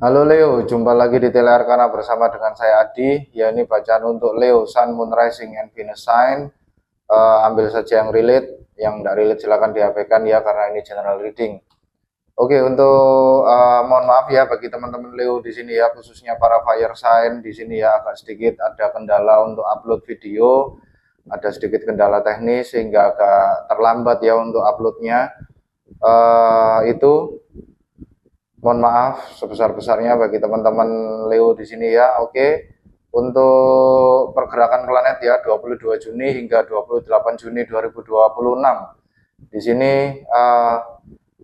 Halo Leo, jumpa lagi di Telearkana bersama dengan saya Adi. Ya, ini bacaan untuk Leo, Sun, Moon Rising, and Venus Sign. Ambil saja yang relate, yang tidak relate silahkan diabaikan ya, karena ini general reading. Oke, untuk mohon maaf ya bagi teman-teman Leo di sini ya, khususnya para fire sign di sini ya, agak sedikit ada kendala untuk upload video, ada sedikit kendala teknis sehingga agak terlambat ya untuk uploadnya. Itu mohon maaf sebesar-besarnya bagi teman-teman Leo di sini ya. Oke. Untuk pergerakan planet ya 22 Juni hingga 28 Juni 2026. Di sini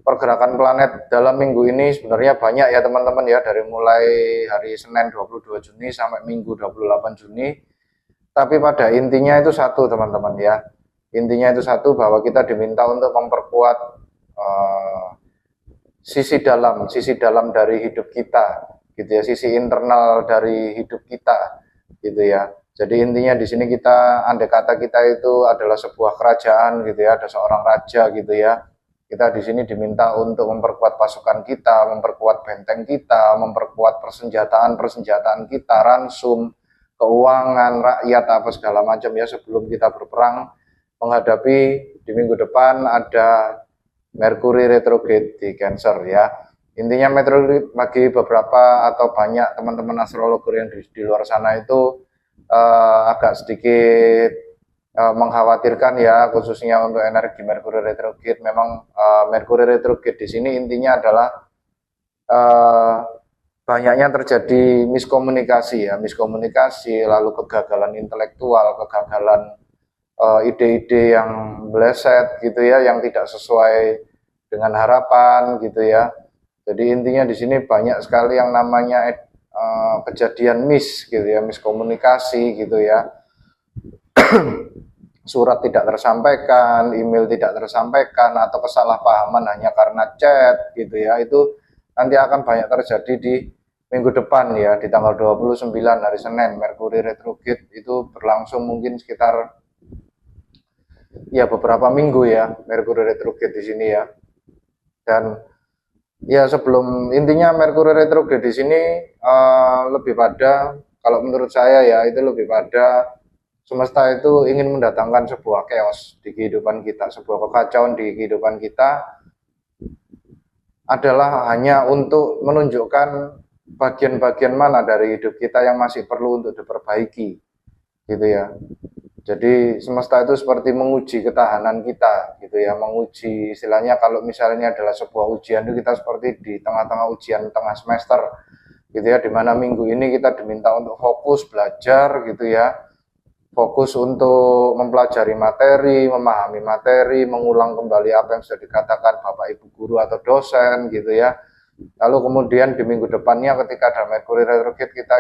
pergerakan planet dalam minggu ini sebenarnya banyak ya teman-teman ya, dari mulai hari Senin 22 Juni sampai Minggu 28 Juni. Tapi pada intinya itu satu teman-teman ya. Intinya itu satu, bahwa kita diminta untuk memperkuat sisi dalam dari hidup kita gitu ya, sisi internal dari hidup kita gitu ya. Jadi intinya di sini kita, andai kata kita itu adalah sebuah kerajaan gitu ya, ada seorang raja gitu ya, kita di sini diminta untuk memperkuat pasukan kita, memperkuat benteng kita, memperkuat persenjataan kita, ransum, keuangan rakyat apa segala macam ya, sebelum kita berperang menghadapi di minggu depan ada Merkuri retrograde di Cancer ya. Intinya Merkuri bagi beberapa atau banyak teman-teman astrologer yang di luar sana itu agak sedikit mengkhawatirkan ya, khususnya untuk energi Merkuri retrograde. Memang Merkuri retrograde di sini intinya adalah banyaknya terjadi miskomunikasi ya, miskomunikasi, lalu kegagalan intelektual, kegagalan ide-ide yang meleset gitu ya, yang tidak sesuai dengan harapan gitu ya. Jadi intinya di sini banyak sekali yang namanya kejadian gitu ya, miskomunikasi gitu ya. Surat tidak tersampaikan, email tidak tersampaikan, atau kesalahpahaman hanya karena chat gitu ya. Itu nanti akan banyak terjadi di minggu depan ya, di tanggal 29 hari Senin. Merkuri retrograde itu berlangsung mungkin sekitar ya beberapa minggu ya, Merkuri retrograde di sini ya. Dan ya sebelum, intinya Merkuri retrograde di sini lebih pada, kalau menurut saya ya, itu lebih pada semesta itu ingin mendatangkan sebuah chaos di kehidupan kita, sebuah kekacauan di kehidupan kita, adalah hanya untuk menunjukkan bagian-bagian mana dari hidup kita yang masih perlu untuk diperbaiki gitu ya. Jadi semesta itu seperti menguji ketahanan kita gitu ya, menguji, istilahnya kalau misalnya adalah sebuah ujian itu kita seperti di tengah-tengah ujian tengah semester gitu ya, dimana minggu ini kita diminta untuk fokus belajar gitu ya, fokus untuk mempelajari materi, memahami materi, mengulang kembali apa yang sudah dikatakan Bapak Ibu guru atau dosen gitu ya. Lalu kemudian di minggu depannya ketika ada Merkuri retrograde, kita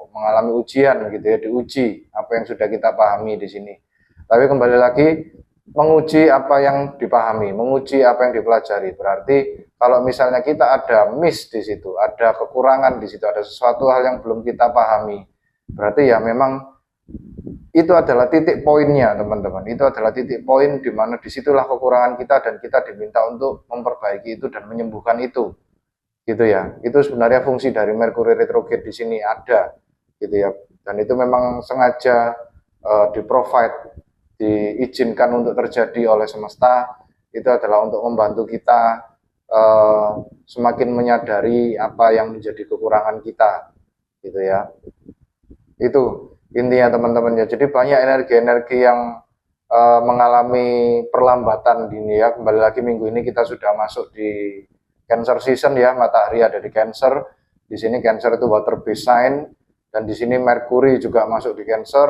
mengalami ujian gitu ya, diuji apa yang sudah kita pahami di sini. Tapi kembali lagi, menguji apa yang dipahami, menguji apa yang dipelajari. Berarti kalau misalnya kita ada miss di situ, ada kekurangan di situ, ada sesuatu hal yang belum kita pahami, berarti ya memang itu adalah titik poinnya teman-teman. Itu adalah titik poin di mana disitulah kekurangan kita, dan kita diminta untuk memperbaiki itu dan menyembuhkan itu gitu ya. Itu sebenarnya fungsi dari Merkuri retrograde di sini ada gitu ya, dan itu memang sengaja di-provide, diizinkan untuk terjadi oleh semesta. Itu adalah untuk membantu kita semakin menyadari apa yang menjadi kekurangan kita gitu ya. Itu intinya teman-teman ya. Jadi banyak energi-energi yang mengalami perlambatan ini ya. Kembali lagi minggu ini kita sudah masuk di Cancer season ya, matahari ada di Cancer. Di sini Cancer itu water based sign, dan di sini Merkuri juga masuk di Cancer.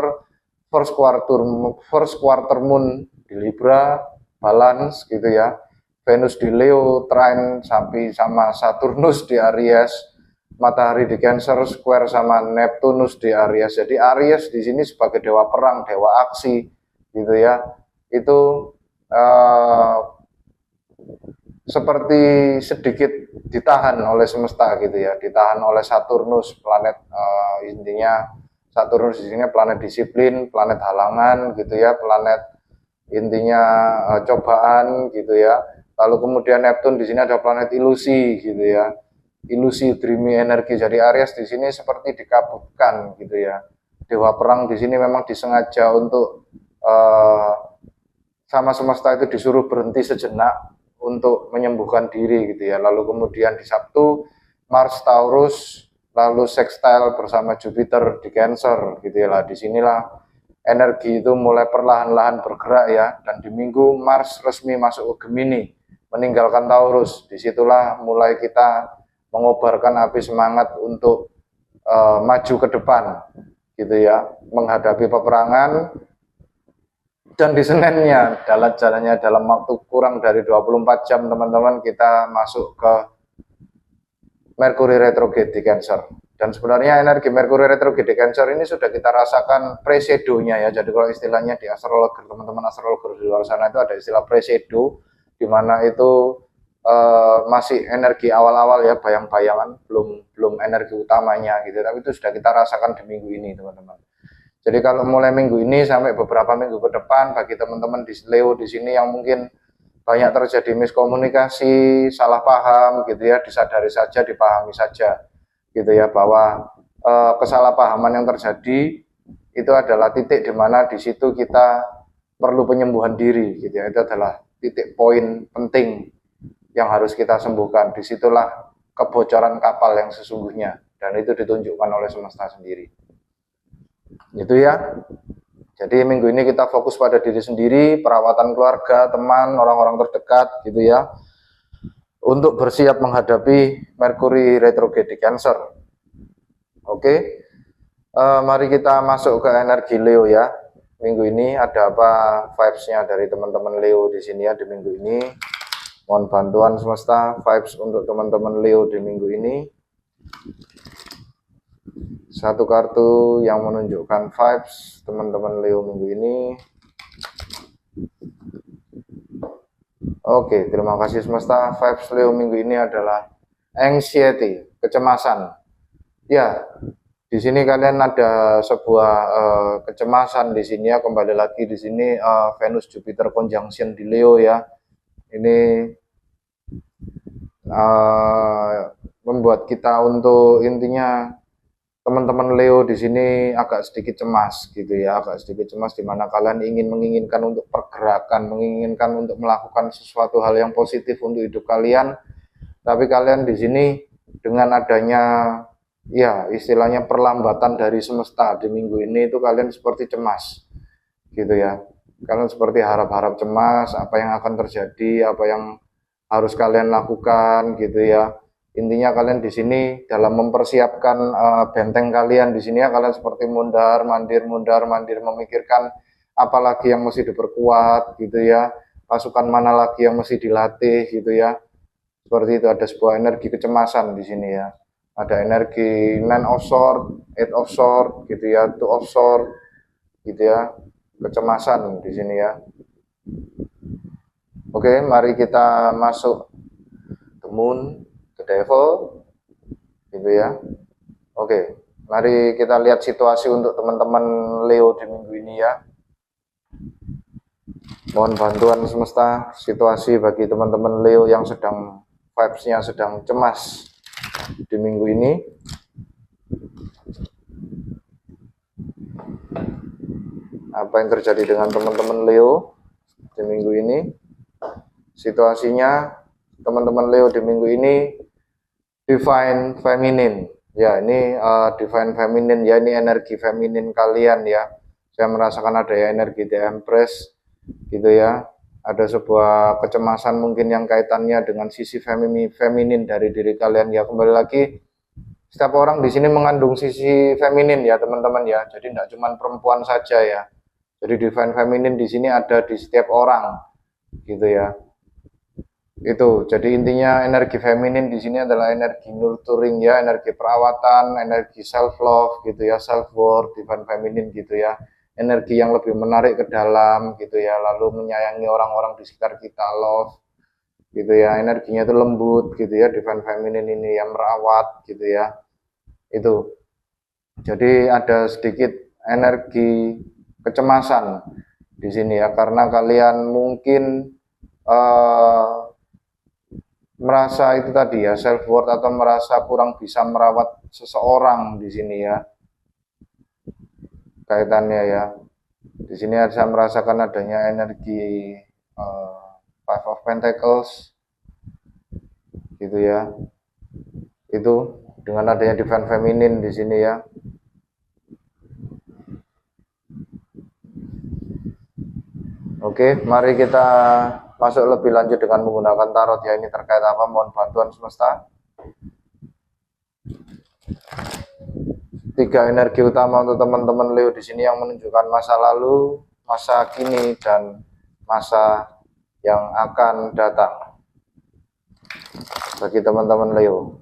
First quarter moon di Libra, balance gitu ya. Venus di Leo, trine sampai sama Saturnus di Aries, matahari di Cancer square sama Neptunus di Aries. Jadi Aries di sini sebagai dewa perang, dewa aksi gitu ya. Itu seperti sedikit ditahan oleh semesta gitu ya, ditahan oleh Saturnus, planet intinya Saturnus di sini planet disiplin, planet halangan gitu ya, planet intinya cobaan gitu ya. Lalu kemudian Neptun di sini ada planet ilusi gitu ya. ilusi dreamy energi. Jadi Aries di sini seperti dikabutkan gitu ya. Dewa perang di sini memang disengaja untuk sama semesta itu disuruh berhenti sejenak untuk menyembuhkan diri gitu ya. Lalu kemudian di Sabtu Mars Taurus lalu sextile bersama Jupiter di Cancer gitu ya. Lah disinilah energi itu mulai perlahan-lahan bergerak ya, dan di Minggu Mars resmi masuk ke Gemini meninggalkan Taurus. Disitulah mulai kita mengobarkan api semangat untuk maju ke depan gitu ya, menghadapi peperangan. Dan di Seninnya jalannya dalam waktu kurang dari 24 jam teman-teman, kita masuk ke Merkuri retrograde di Cancer. Dan sebenarnya energi Merkuri retrograde di Cancer ini sudah kita rasakan presedonya ya. Jadi kalau istilahnya di astrologer, teman-teman astrologer di luar sana itu ada istilah presedo, di mana itu masih energi awal-awal ya, bayang-bayangan, belum energi utamanya gitu. Tapi itu sudah kita rasakan di minggu ini teman-teman. Jadi kalau mulai minggu ini sampai beberapa minggu ke depan, bagi teman-teman di Leo di sini yang mungkin banyak terjadi miskomunikasi, salah paham gitu ya, disadari saja, dipahami saja gitu ya, bahwa kesalahpahaman yang terjadi itu adalah titik di mana di situ kita perlu penyembuhan diri gitu ya. Itu adalah titik poin penting yang harus kita sembuhkan. Disitulah kebocoran kapal yang sesungguhnya, dan itu ditunjukkan oleh semesta sendiri. Itu ya. Jadi minggu ini kita fokus pada diri sendiri, perawatan keluarga, teman, orang-orang terdekat gitu ya, untuk bersiap menghadapi Merkuri retrograde di Cancer. Oke. Mari kita masuk ke energi Leo ya. Minggu ini ada apa vibes-nya dari teman-teman Leo di sini ya di minggu ini. Mohon bantuan semesta vibes untuk teman-teman Leo di minggu ini. Satu kartu yang menunjukkan vibes teman-teman Leo minggu ini. Oke, terima kasih semesta. Vibes Leo minggu ini adalah anxiety, kecemasan. Ya, di sini kalian ada sebuah kecemasan di sini ya. Kembali lagi di sini Venus Jupiter conjunction di Leo ya. Ini membuat kita untuk intinya teman-teman Leo di sini agak sedikit cemas gitu ya, agak sedikit cemas di mana kalian menginginkan untuk pergerakan, menginginkan untuk melakukan sesuatu hal yang positif untuk hidup kalian, tapi kalian di sini dengan adanya ya istilahnya perlambatan dari semesta di minggu ini itu kalian seperti cemas gitu ya. Kalian seperti harap-harap cemas apa yang akan terjadi, apa yang harus kalian lakukan gitu ya. Intinya kalian di sini dalam mempersiapkan benteng kalian di sini ya, kalian seperti mundar mandir memikirkan apa lagi yang mesti diperkuat gitu ya, pasukan mana lagi yang mesti dilatih gitu ya. Seperti itu, ada sebuah energi kecemasan di sini ya. Ada energi Nine of Swords, Eight of Swords gitu ya, Two of Swords gitu ya. Kecemasan di sini ya. Oke, mari kita masuk the moon, the devil gitu ya. Oke, mari kita lihat situasi untuk teman-teman Leo di minggu ini ya. Mohon bantuan semesta situasi bagi teman-teman Leo yang sedang vibes-nya sedang cemas di minggu ini. Apa yang terjadi dengan teman-teman Leo di minggu ini? Situasinya teman-teman Leo di minggu ini divine feminine ya, ini divine feminine ya, ini energi feminin kalian ya. Saya merasakan ada ya energi The Empress gitu ya, ada sebuah kecemasan mungkin yang kaitannya dengan sisi feminin dari diri kalian ya. Kembali lagi, setiap orang di sini mengandung sisi feminin ya teman-teman ya, jadi tidak cuma perempuan saja ya. Jadi divine feminine di sini ada di setiap orang gitu ya. Itu jadi intinya energi feminin di sini adalah energi nurturing ya, energi perawatan, energi self love gitu ya, self worth, divine feminine gitu ya, energi yang lebih menarik ke dalam gitu ya, lalu menyayangi orang-orang di sekitar kita, love gitu ya, energinya itu lembut gitu ya, divine feminine ini yang merawat gitu ya. Itu jadi ada sedikit energi kecemasan di sini ya, karena kalian mungkin merasa itu tadi ya, self worth atau merasa kurang bisa merawat seseorang di sini ya. Kaitannya ya. Di sini saya merasakan adanya energi Five of Pentacles gitu ya. Itu dengan adanya Divine Feminine di sini ya. Oke, mari kita masuk lebih lanjut dengan menggunakan tarot ya. Ini terkait apa? Mohon bantuan semesta. 3 energi utama untuk teman-teman Leo di sini yang menunjukkan masa lalu, masa kini, dan masa yang akan datang bagi teman-teman Leo.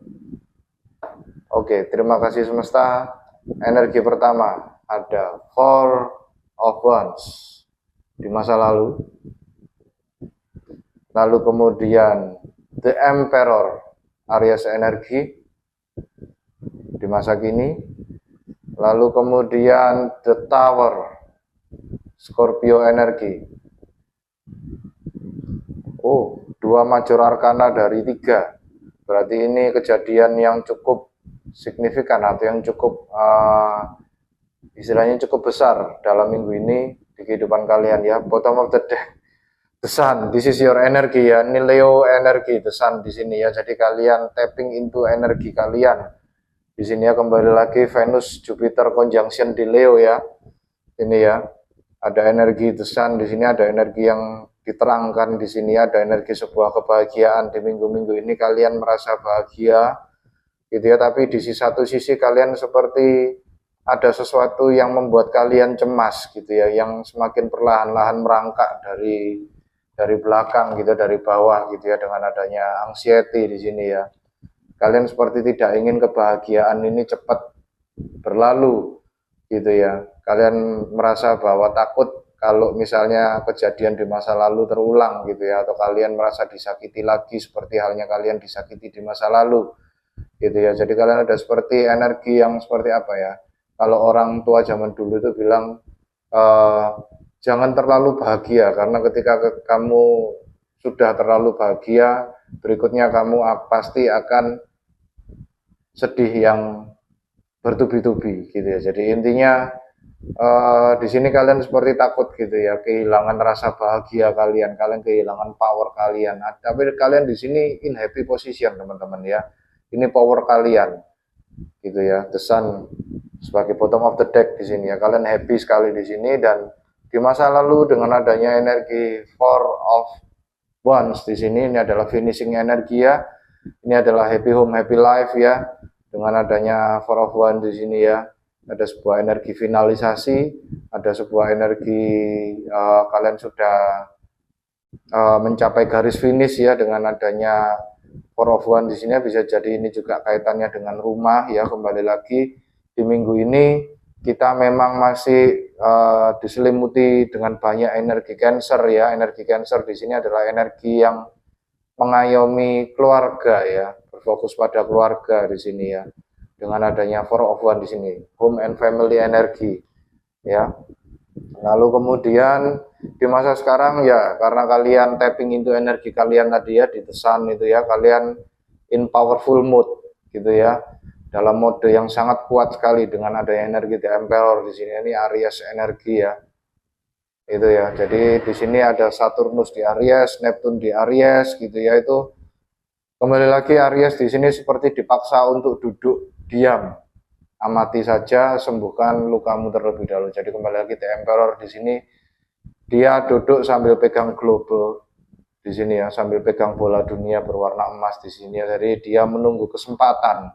Oke, terima kasih semesta. Energi pertama ada Four of Wands di masa lalu. Lalu kemudian The Emperor, Aries energi di masa kini. Lalu kemudian The Tower, Scorpio energi. Oh, 2 major arcana dari 3. Berarti ini kejadian yang cukup signifikan atau yang cukup istilahnya cukup besar dalam minggu ini di kehidupan kalian ya. Bottom of the deck, the sun, this is your energy ya. Ini Leo energi, the sun di sini ya. Jadi kalian tapping into energi kalian. Di sini ya, kembali lagi Venus Jupiter conjunction di Leo ya. Ini ya. Ada energi the sun di sini, ada energi yang diterangkan di sini, ada energi sebuah kebahagiaan di minggu-minggu ini kalian merasa bahagia gitu ya. Tapi di satu sisi kalian seperti ada sesuatu yang membuat kalian cemas gitu ya, yang semakin perlahan-lahan merangkak dari belakang gitu, dari bawah gitu ya, dengan adanya anxiety di sini ya. Kalian seperti tidak ingin kebahagiaan ini cepat berlalu gitu ya. Kalian merasa bahwa takut kalau misalnya kejadian di masa lalu terulang gitu ya, atau kalian merasa disakiti lagi seperti halnya kalian disakiti di masa lalu gitu ya. Jadi kalian ada seperti energi yang seperti apa ya, kalau orang tua zaman dulu itu bilang jangan terlalu bahagia, karena ketika kamu sudah terlalu bahagia, berikutnya kamu pasti akan sedih yang bertubi-tubi gitu ya. Jadi intinya di sini kalian seperti takut gitu ya, kehilangan rasa bahagia kalian, kalian kehilangan power kalian. Tapi kalian di sini in happy position teman-teman ya. Ini power kalian gitu ya. The sun sebagai bottom of the deck di sini ya. Kalian happy sekali di sini, dan di masa lalu dengan adanya energi Four of Wands di sini, ini adalah finishing energi ya. Ini adalah happy home, happy life ya. Dengan adanya Four of Wands di sini ya, ada sebuah energi finalisasi, ada sebuah energi kalian sudah mencapai garis finish ya. Dengan adanya Four of Wands di sini bisa jadi ini juga kaitannya dengan rumah ya. Kembali lagi di minggu ini kita memang masih diselimuti dengan banyak energi Cancer ya. Energi Cancer di sini adalah energi yang mengayomi keluarga ya, berfokus pada keluarga di sini ya. Dengan adanya Four of Wands di sini, home and family energi ya. Lalu kemudian di masa sekarang ya, karena kalian tapping into energi kalian tadi ya di The Sun itu ya, kalian in powerful mood gitu ya, dalam mode yang sangat kuat sekali dengan adanya energi The Emperor di sini. Ini Aries energi ya. Itu ya. Jadi di sini ada Saturnus di Aries, Neptune di Aries gitu ya. Itu kembali lagi Aries di sini seperti dipaksa untuk duduk diam. Amati saja, sembuhkan lukamu terlebih dahulu. Jadi kembali lagi The Emperor di sini, dia duduk sambil pegang globe di sini ya, sambil pegang bola dunia berwarna emas di sini ya. Jadi dia menunggu kesempatan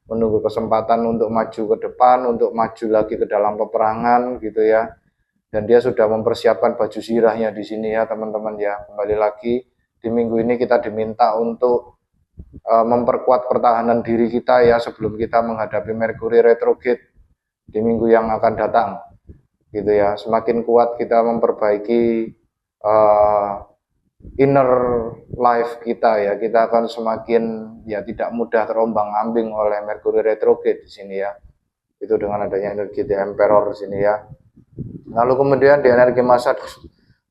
untuk maju ke depan, untuk maju lagi ke dalam peperangan gitu ya. Dan dia sudah mempersiapkan baju sirahnya di sini ya teman-teman ya. Kembali lagi di minggu ini kita diminta untuk memperkuat pertahanan diri kita ya, sebelum kita menghadapi Merkuri retrograde di minggu yang akan datang gitu ya. Semakin kuat kita memperbaiki inner life kita ya, kita akan semakin ya tidak mudah terombang-ambing oleh Merkuri retrograde di sini ya. Itu dengan adanya energi The Emperor di sini ya. Lalu kemudian di energi masa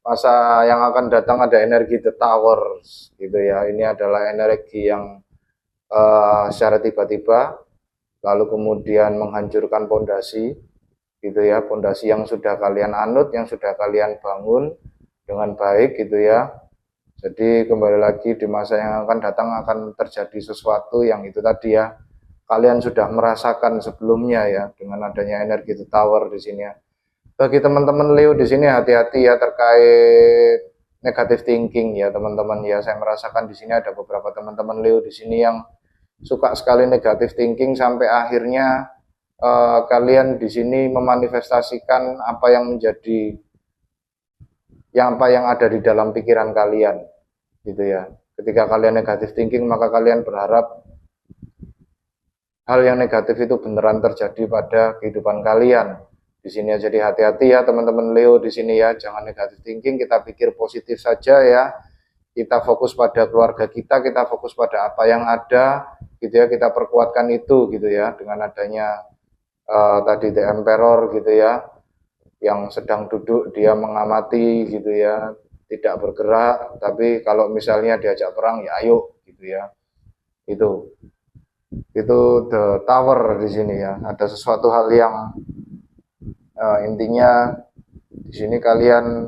masa yang akan datang ada energi The Towers gitu ya. Ini adalah energi yang secara tiba-tiba lalu kemudian menghancurkan pondasi gitu ya, pondasi yang sudah kalian anut, yang sudah kalian bangun dengan baik gitu ya. Jadi kembali lagi di masa yang akan datang akan terjadi sesuatu yang itu tadi ya, kalian sudah merasakan sebelumnya ya dengan adanya energi The Tower di sini ya. Bagi teman-teman Leo di sini hati-hati ya terkait negative thinking ya teman-teman ya. Saya merasakan di sini ada beberapa teman-teman Leo di sini yang suka sekali negative thinking sampai akhirnya kalian di sini memanifestasikan apa yang menjadi apa yang ada di dalam pikiran kalian gitu ya. Ketika kalian negative thinking maka kalian berharap hal yang negatif itu beneran terjadi pada kehidupan kalian di sini ya. Jadi hati-hati ya teman-teman Leo di sini ya, jangan negative thinking, kita pikir positif saja ya. Kita fokus pada keluarga kita fokus pada apa yang ada gitu ya, kita perkuatkan itu gitu ya dengan adanya tadi The Emperor gitu ya, yang sedang duduk dia mengamati gitu ya, tidak bergerak, tapi kalau misalnya diajak perang ya ayo gitu ya. Itu The Tower di sini ya. Ada sesuatu hal yang intinya di sini kalian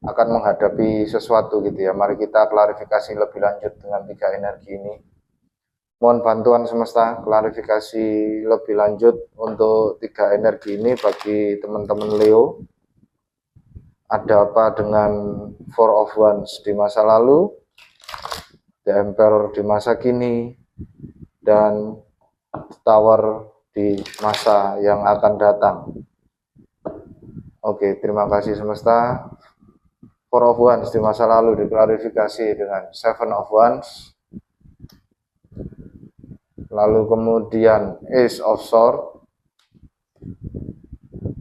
akan menghadapi sesuatu gitu ya. Mari kita klarifikasi lebih lanjut dengan 3 energi ini. Mohon bantuan semesta klarifikasi lebih lanjut untuk 3 energi ini bagi teman-teman Leo. Ada apa dengan Four of Wands di masa lalu, The Emperor di masa kini, dan Tower di masa yang akan datang. Oke, terima kasih semesta. Four of Wands di masa lalu diklarifikasi dengan Seven of Wands. Lalu kemudian Ace of Swords.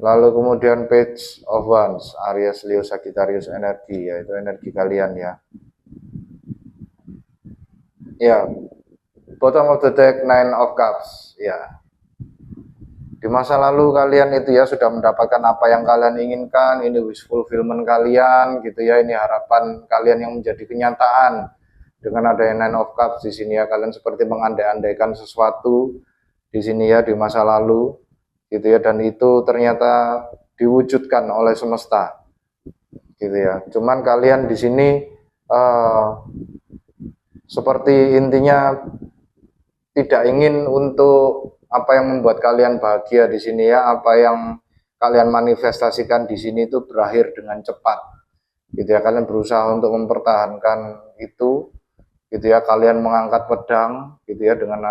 Lalu kemudian Page of Wands, Aries, Leo, Sagittarius energi, yaitu energi kalian ya. Ya, bottom of the deck, Nine of Cups ya. Di masa lalu kalian itu ya sudah mendapatkan apa yang kalian inginkan, ini wish fulfillment kalian gitu ya, ini harapan kalian yang menjadi kenyataan. Dengan adanya Nine of Cups di sini ya, kalian seperti mengandai-andaikan sesuatu di sini ya di masa lalu gitu ya, dan itu ternyata diwujudkan oleh semesta gitu ya. Cuman kalian di sini seperti intinya tidak ingin untuk apa yang membuat kalian bahagia di sini ya, apa yang kalian manifestasikan di sini itu berakhir dengan cepat gitu ya. Kalian berusaha untuk mempertahankan itu gitu ya. Kalian mengangkat pedang gitu ya dengan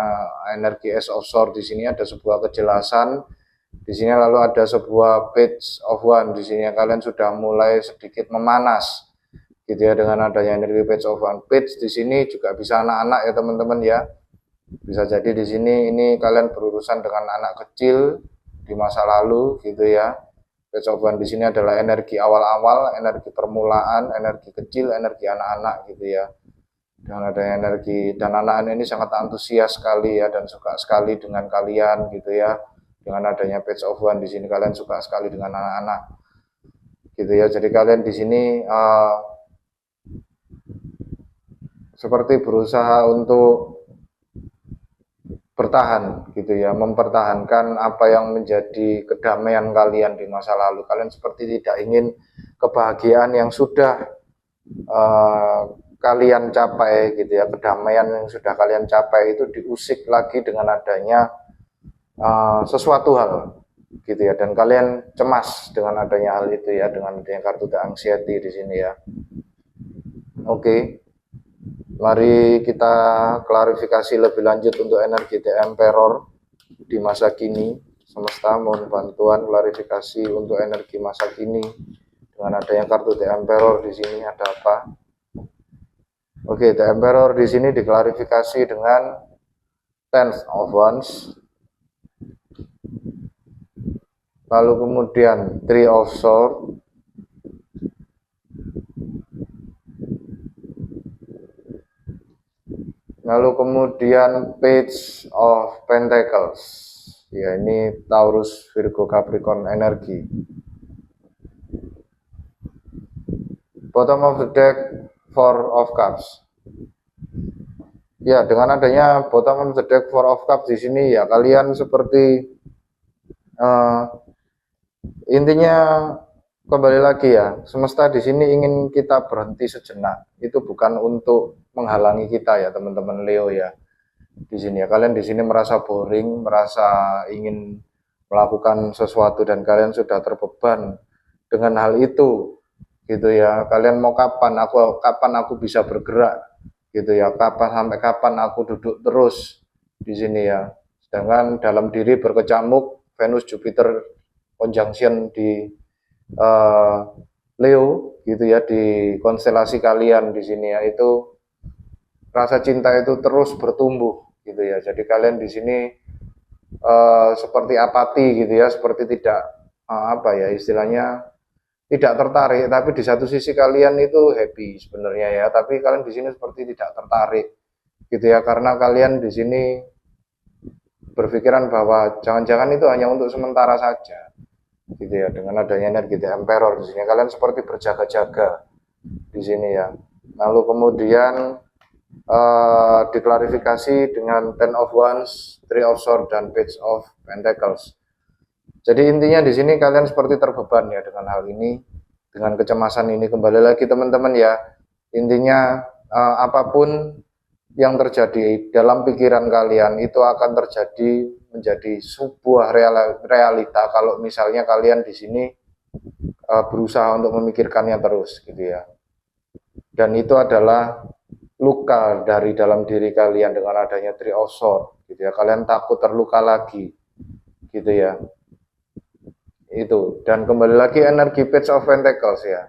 energi Ace of Swords. Di sini ada sebuah kejelasan di sini, lalu ada sebuah Page of Wands di sini. Kalian sudah mulai sedikit memanas gitu ya dengan adanya energi Page of Wands. Page di sini juga bisa anak-anak ya teman-teman ya. Bisa jadi di sini ini kalian berurusan dengan anak kecil di masa lalu gitu ya. Page of Wands di sini adalah energi awal-awal, energi permulaan, energi kecil, energi anak-anak gitu ya. Dengan adanya energi, dan anak-anak ini sangat antusias sekali ya dan suka sekali dengan kalian gitu ya. Dengan adanya Page of Wands di sini kalian suka sekali dengan anak-anak gitu ya. Jadi kalian di sini seperti berusaha untuk bertahan gitu ya, mempertahankan apa yang menjadi kedamaian kalian di masa lalu. Kalian seperti tidak ingin kebahagiaan yang sudah kalian capai gitu ya, kedamaian yang sudah kalian capai itu diusik lagi dengan adanya sesuatu hal gitu ya, dan kalian cemas dengan adanya hal itu ya, dengan adanya kartu The Anxiety di sini ya. Oke. Mari kita klarifikasi lebih lanjut untuk energi The Emperor di masa kini. Semesta mohon bantuan klarifikasi untuk energi masa kini dengan adanya kartu The Emperor di sini ada apa? Oke, The Emperor di sini diklarifikasi dengan Ten of Wands. Lalu kemudian Three of Swords. Lalu kemudian Page of Pentacles. Ya, ini Taurus, Virgo, Capricorn energi. bottom of the deck, Four of Cups. Ya, dengan adanya bottom of the deck, Four of Cups di sini ya, kalian seperti intinya kembali lagi ya, semesta di sini ingin kita berhenti sejenak. Itu bukan untuk menghalangi kita ya, teman-teman Leo ya. Di sini ya, kalian di sini merasa boring, merasa ingin melakukan sesuatu dan kalian sudah terbeban dengan hal itu, gitu ya. Kalian mau kapan aku bisa bergerak, gitu ya. Sampai kapan aku duduk terus di sini ya. Sedangkan dalam diri berkecamuk Venus Jupiter conjunction di Leo, gitu ya, di konstelasi kalian di sini ya, itu rasa cinta itu terus bertumbuh, gitu ya. Jadi kalian di sini seperti apati, gitu ya, seperti tidak apa ya istilahnya, tidak tertarik. Tapi di satu sisi kalian itu happy sebenarnya ya, tapi kalian di sini seperti tidak tertarik, gitu ya, karena kalian di sini berpikiran bahwa jangan-jangan itu hanya untuk sementara saja, gitu ya. Dengan adanya energi The Emperor di sini kalian seperti berjaga-jaga di sini ya. Lalu kemudian diklarifikasi dengan Ten of Wands, Three of Swords, dan Page of Pentacles. Jadi intinya di sini kalian seperti terbeban ya dengan hal ini, dengan kecemasan ini. Kembali lagi teman-teman ya, intinya apapun yang terjadi dalam pikiran kalian itu akan terjadi menjadi sebuah realita kalau misalnya kalian di sini berusaha untuk memikirkannya terus, gitu ya. Dan itu adalah luka dari dalam diri kalian dengan adanya Three of Swords, gitu ya. Kalian takut terluka lagi, gitu ya. Itu. Dan kembali lagi energi Page of Pentacles ya.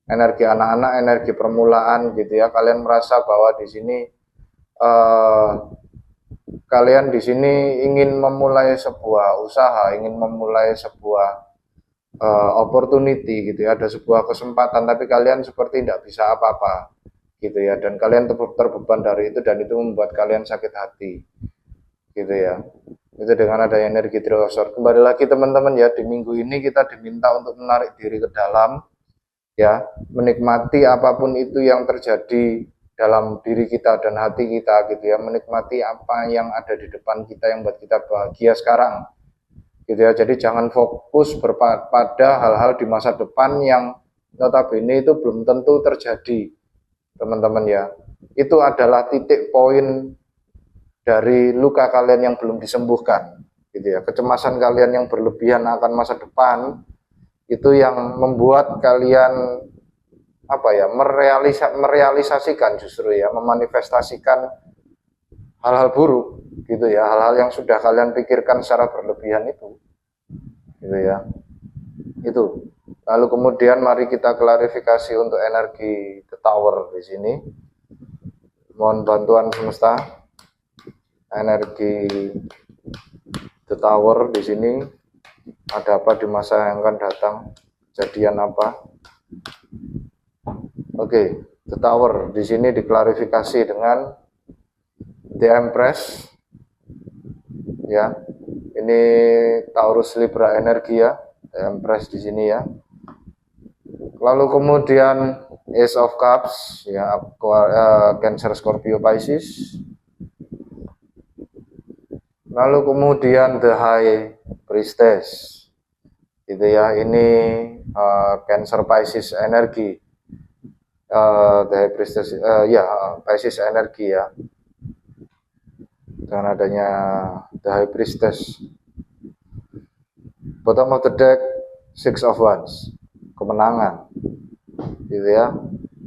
Energi anak-anak, energi permulaan, gitu ya. Kalian merasa bahwa di sini kalian di sini ingin memulai sebuah usaha, ingin memulai sebuah opportunity, gitu ya. Ada sebuah kesempatan, tapi kalian seperti tidak bisa apa-apa, gitu ya, dan kalian terbeban dari itu dan itu membuat kalian sakit hati, gitu ya. Itu dengan adanya energi Three of Swords. Kembali lagi teman-teman ya, di minggu ini kita diminta untuk menarik diri ke dalam ya, menikmati apapun itu yang terjadi dalam diri kita dan hati kita, gitu ya, menikmati apa yang ada di depan kita yang buat kita bahagia sekarang, gitu ya. Jadi jangan fokus pada hal-hal di masa depan yang notabene itu belum tentu terjadi, teman-teman ya. Itu adalah titik poin dari luka kalian yang belum disembuhkan, gitu ya. Kecemasan kalian yang berlebihan akan masa depan itu yang membuat kalian apa ya, merealisasikan justru ya, memanifestasikan hal-hal buruk, gitu ya, hal-hal yang sudah kalian pikirkan secara berlebihan itu, gitu ya. Itu. Lalu kemudian mari kita klarifikasi untuk energi The Tower di sini. Mohon bantuan semesta. Energi The Tower di sini ada apa di masa yang akan datang? Kejadian apa? Oke, The Tower di sini diklarifikasi dengan The Empress. Ya. Ini Taurus Libra energi ya. The Empress di sini ya. Lalu kemudian Ace of Cups ya, Cancer, Scorpio, Pisces. Lalu kemudian The High Priestess, gitu ya. Ini Cancer, Pisces energi. The High Priestess ya, Pisces energi ya. Dengan adanya The High Priestess. Bottom of the deck, Six of Wands, kemenangan, gitu ya.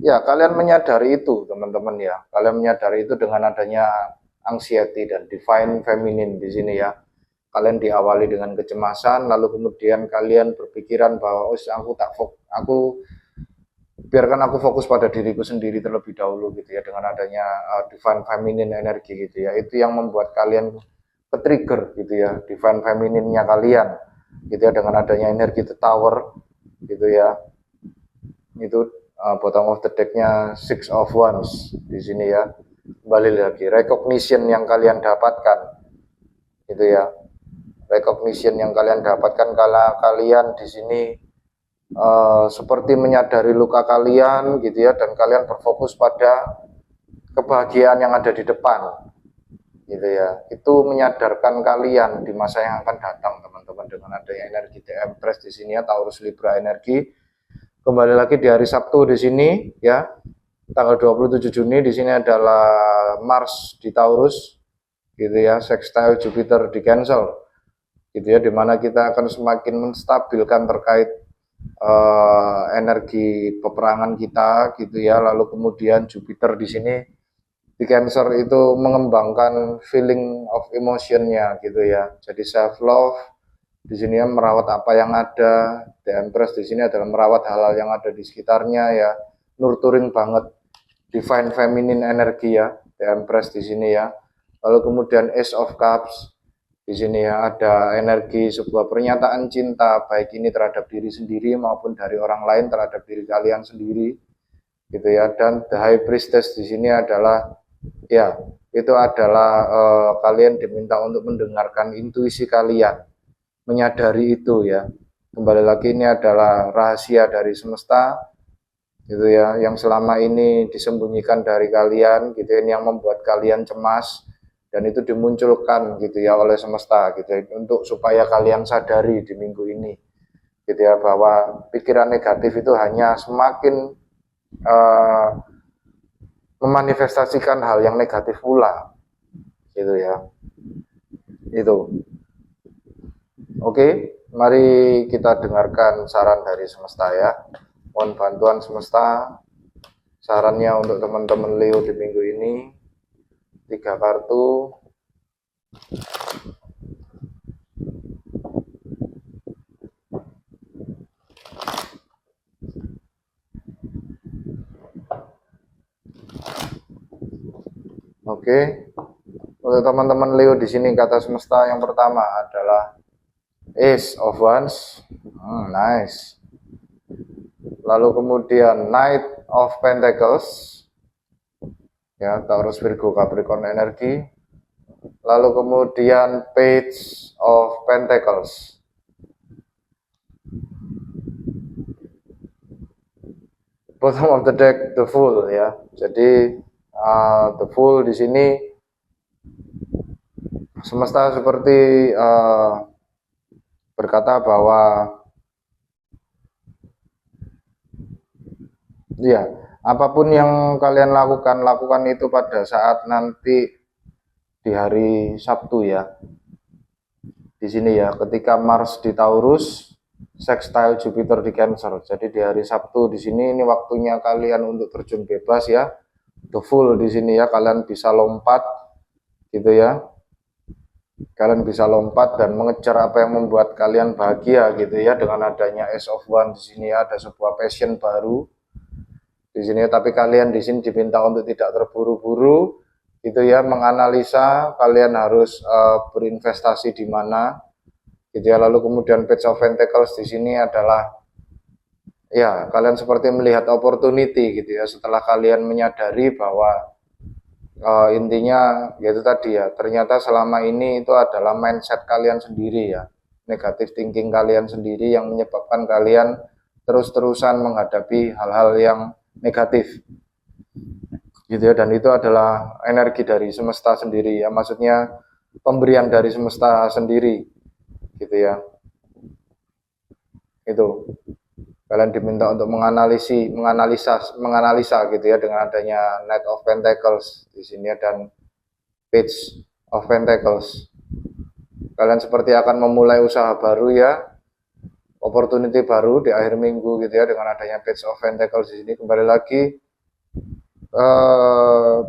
Ya, kalian menyadari itu teman-teman ya. Kalian menyadari itu dengan adanya anxiety dan divine feminine di sini ya. Kalian diawali dengan kecemasan, lalu kemudian kalian berpikiran bahwa aku biarkan aku fokus pada diriku sendiri terlebih dahulu, gitu ya. Dengan adanya divine feminine energi, gitu ya. Itu yang membuat kalian ke-trigger, gitu ya, divine feminine-nya kalian, gitu ya, dengan adanya energi The Tower, gitu ya. Itu bottom of the deck-nya Six of Wands di sini ya. Kembali lagi, recognition yang kalian dapatkan, gitu ya. Recognition yang kalian dapatkan kalau kalian di sini seperti menyadari luka kalian gitu ya, dan kalian berfokus pada kebahagiaan yang ada di depan gitu ya. Itu menyadarkan kalian di masa yang akan datang, teman-teman, dengan adanya energi The Empress di sini ya, Taurus Libra energi. Kembali lagi di hari Sabtu di sini ya, tanggal 27 Juni di sini adalah Mars di Taurus gitu ya, sextile Jupiter di Cancel gitu ya, dimana kita akan semakin menstabilkan terkait energi peperangan kita gitu ya. Lalu kemudian Jupiter di sini di Cancer itu mengembangkan feeling of emotionnya gitu ya. Jadi self love di sini ya, merawat apa yang ada. The Empress di sini adalah merawat hal-hal yang ada di sekitarnya ya, nurturing banget divine feminine energi ya, The Empress di sini ya. Lalu kemudian Ace of Cups di sini ya, ada energi sebuah pernyataan cinta, baik ini terhadap diri sendiri maupun dari orang lain terhadap diri kalian sendiri gitu ya. Dan The High Priestess di sini adalah ya, itu adalah kalian diminta untuk mendengarkan intuisi kalian, menyadari itu ya. Kembali lagi, ini adalah rahasia dari semesta gitu ya, yang selama ini disembunyikan dari kalian gitu ya, yang membuat kalian cemas, dan itu dimunculkan gitu ya oleh semesta gitu ya, untuk supaya kalian sadari di minggu ini gitu ya, bahwa pikiran negatif itu hanya semakin memanifestasikan hal yang negatif pula gitu ya. Itu oke, mari kita dengarkan saran dari semesta ya. Mohon bantuan semesta, sarannya untuk teman-teman Leo di minggu ini. 3 kartu. Oke. Untuk teman-teman Leo di sini, kata semesta yang pertama adalah Ace of Wands. Nice. Lalu kemudian Knight of Pentacles. Ya, Taurus Virgo Capricorn energi. Lalu kemudian Page of Pentacles. Bottom of the deck, the Fool ya. Jadi the Fool di sini semesta seperti berkata bahwa ya, apapun yang kalian lakukan itu pada saat nanti di hari Sabtu ya. Di sini ya, ketika Mars di Taurus, sextile Jupiter di Cancer. Jadi di hari Sabtu di sini, ini waktunya kalian untuk terjun bebas ya. The Fool di sini ya, kalian bisa lompat gitu ya. Kalian bisa lompat dan mengejar apa yang membuat kalian bahagia gitu ya. Dengan adanya Ace of Wands di sini ya, ada sebuah passion baru di sini. Tapi kalian di sini diminta untuk tidak terburu-buru gitu ya, menganalisa kalian harus berinvestasi di mana gitu ya. Lalu kemudian Page of Pentacles di sini adalah ya, kalian seperti melihat opportunity gitu ya, setelah kalian menyadari bahwa intinya yaitu tadi ya, ternyata selama ini itu adalah mindset kalian sendiri ya, negatif thinking kalian sendiri yang menyebabkan kalian terus-terusan menghadapi hal-hal yang negatif gitu ya. Dan itu adalah energi dari semesta sendiri ya, maksudnya pemberian dari semesta sendiri gitu ya. Itu kalian diminta untuk menganalisa gitu ya, dengan adanya Knight of Pentacles di sini dan Page of Pentacles. Kalian seperti akan memulai usaha baru ya, opportunity baru di akhir minggu gitu ya, dengan adanya Page of Pentacles di sini. Kembali lagi,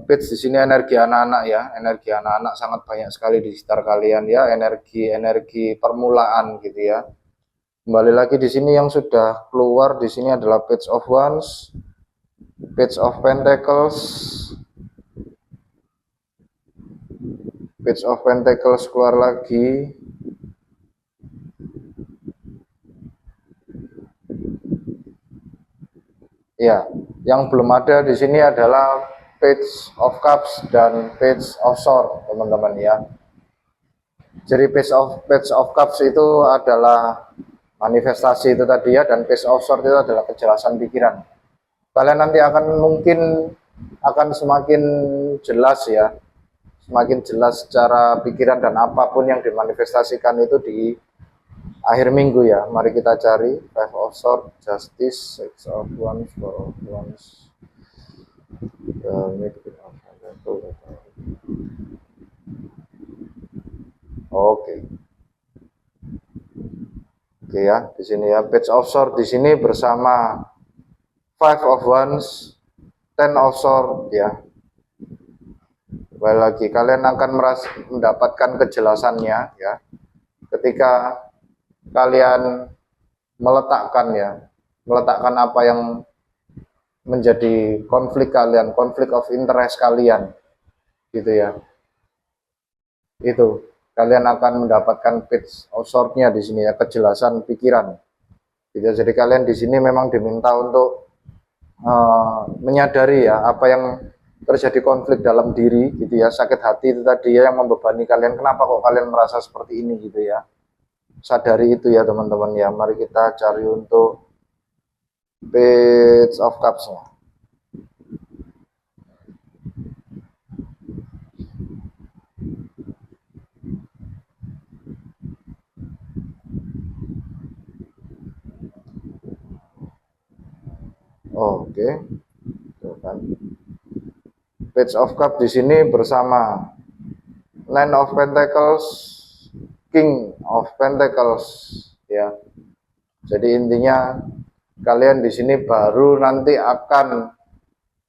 Page di sini energi anak-anak ya, energi anak-anak sangat banyak sekali di sekitar kalian ya, energi permulaan gitu ya. Kembali lagi di sini yang sudah keluar di sini adalah Page of Wands, Page of Pentacles, Page of Pentacles keluar lagi. Ya, yang belum ada di sini adalah Page of Cups dan Page of Swords, teman-teman ya. Jadi Page of Cups itu adalah manifestasi itu tadi ya, dan peace of source itu adalah kejelasan pikiran. Kalian nanti akan semakin jelas ya, semakin jelas secara pikiran dan apapun yang dimanifestasikan itu di akhir minggu ya. Mari kita cari Five of Swords, Justice, Six of Wands, Four of Wands, Oke. Oke ya, di sini ya Page of Swords di sini bersama Five of Wands, Ten of Swords ya. Kembali lagi, kalian akan mendapatkan kejelasannya ya ketika kalian meletakkan apa yang menjadi konflik kalian, konflik of interest kalian, gitu ya. Itu kalian akan mendapatkan Page of Swords-nya di sini ya, kejelasan pikiran. Gitu. Jadi kalian di sini memang diminta untuk menyadari ya apa yang terjadi konflik dalam diri, gitu ya. Sakit hati itu tadi ya yang membebani kalian. Kenapa kok kalian merasa seperti ini, gitu ya. Sadari itu ya teman-teman ya. Mari kita cari untuk Page of Cups-nya. Oke. Tuh kan. Page of Cups di sini bersama Nine of Pentacles, King of Pentacles ya. Jadi intinya kalian di sini baru nanti akan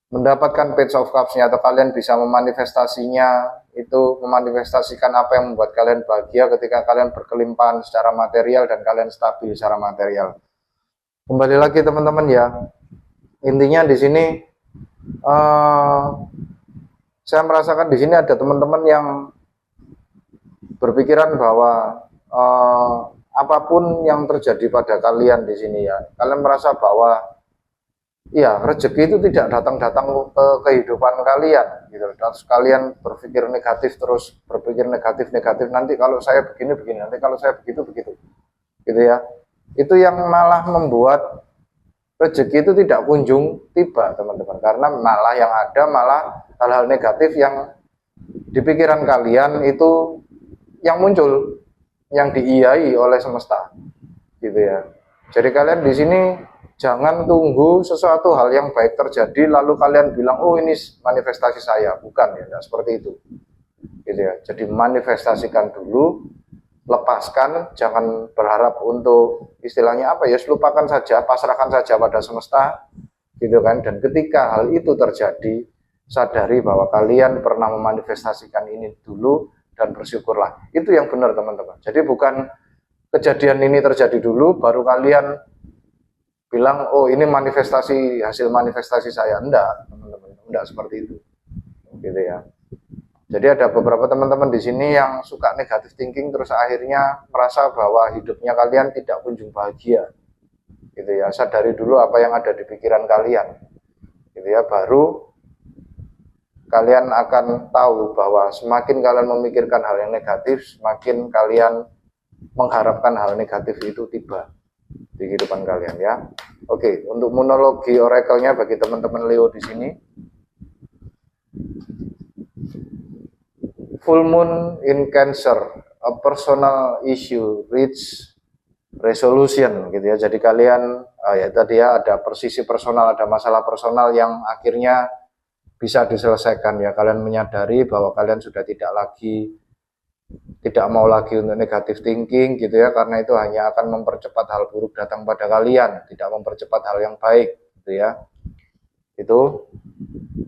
mendapatkan Page of Cups-nya, atau kalian bisa memanifestasinya, itu memanifestasikan apa yang membuat kalian bahagia ketika kalian berkelimpahan secara material dan kalian stabil secara material. Kembali lagi teman-teman ya, intinya di sini saya merasakan di sini ada teman-teman yang berpikiran bahwa apapun yang terjadi pada kalian di sini ya, kalian merasa bahwa ya rezeki itu tidak datang-datang ke kehidupan kalian gitu. Terus kalian berpikir negatif, terus berpikir negatif, nanti kalau saya begini, nanti kalau saya begitu gitu ya. Itu yang malah membuat rezeki itu tidak kunjung tiba teman-teman, karena malah yang ada malah hal-hal negatif yang di pikiran kalian itu yang muncul, yang diiyai oleh semesta gitu ya. Jadi kalian di sini jangan tunggu sesuatu hal yang baik terjadi lalu kalian bilang oh ini manifestasi saya, bukan ya, tidak seperti itu gitu ya. Jadi manifestasikan dulu, lepaskan, jangan berharap untuk istilahnya apa ya, lupakan saja, pasrahkan saja pada semesta gitu kan. Dan ketika hal itu terjadi, sadari bahwa kalian pernah memanifestasikan ini dulu dan bersyukurlah. Itu yang benar teman-teman. Jadi bukan kejadian ini terjadi dulu baru kalian bilang oh ini manifestasi, hasil manifestasi saya. Enggak teman-teman, enggak seperti itu gitu ya. Jadi ada beberapa teman-teman di sini yang suka negative thinking, terus akhirnya merasa bahwa hidupnya kalian tidak kunjung bahagia gitu ya. Sadari dulu apa yang ada di pikiran kalian gitu ya, baru kalian akan tahu bahwa semakin kalian memikirkan hal yang negatif, semakin kalian mengharapkan hal negatif itu tiba di kehidupan kalian ya. Oke, untuk monologi oracle-nya bagi teman-teman Leo di sini. Full moon in Cancer, a personal issue reach resolution gitu ya. Jadi kalian ya tadi ya ada sisi personal, ada masalah personal yang akhirnya bisa diselesaikan ya. Kalian menyadari bahwa kalian sudah tidak mau lagi untuk negative thinking gitu ya, karena itu hanya akan mempercepat hal buruk datang pada kalian, tidak mempercepat hal yang baik gitu ya. Itu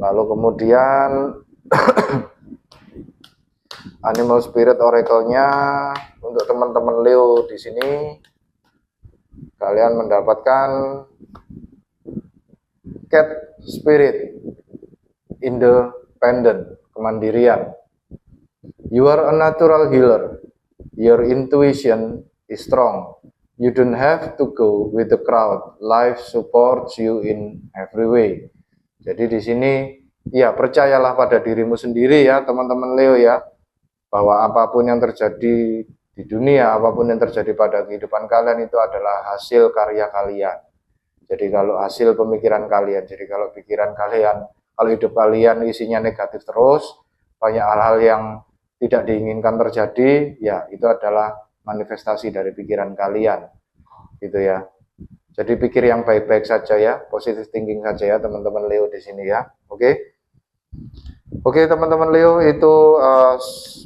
lalu kemudian Animal Spirit Oracle-nya untuk teman-teman Leo di sini, kalian mendapatkan Cat Spirit, Independent, kemandirian. You are a natural healer. Your intuition is strong. You don't have to go with the crowd. Life supports you in every way. Jadi di sini ya percayalah pada dirimu sendiri ya teman-teman Leo ya, bahwa apapun yang terjadi di dunia, apapun yang terjadi pada kehidupan kalian itu adalah hasil karya kalian. Jadi kalau hasil pemikiran kalian, jadi kalau pikiran kalian, kalau hidup kalian isinya negatif terus, banyak hal-hal yang tidak diinginkan terjadi, ya itu adalah manifestasi dari pikiran kalian, gitu ya. Jadi pikir yang baik-baik saja ya, positive thinking saja ya teman-teman Leo di sini ya, oke? Oke teman-teman Leo, itu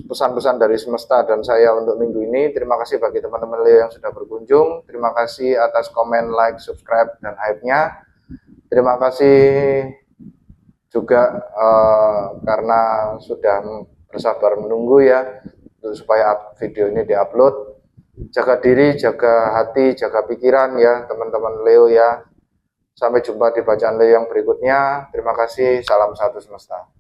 pesan-pesan dari semesta dan saya untuk minggu ini. Terima kasih bagi teman-teman Leo yang sudah berkunjung. Terima kasih atas komen, like, subscribe, dan hype-nya. Terima kasih juga karena sudah bersabar menunggu ya, supaya video ini diupload. Jaga diri, jaga hati, jaga pikiran ya teman-teman Leo ya. Sampai jumpa di bacaan Leo yang berikutnya. Terima kasih, salam satu semesta.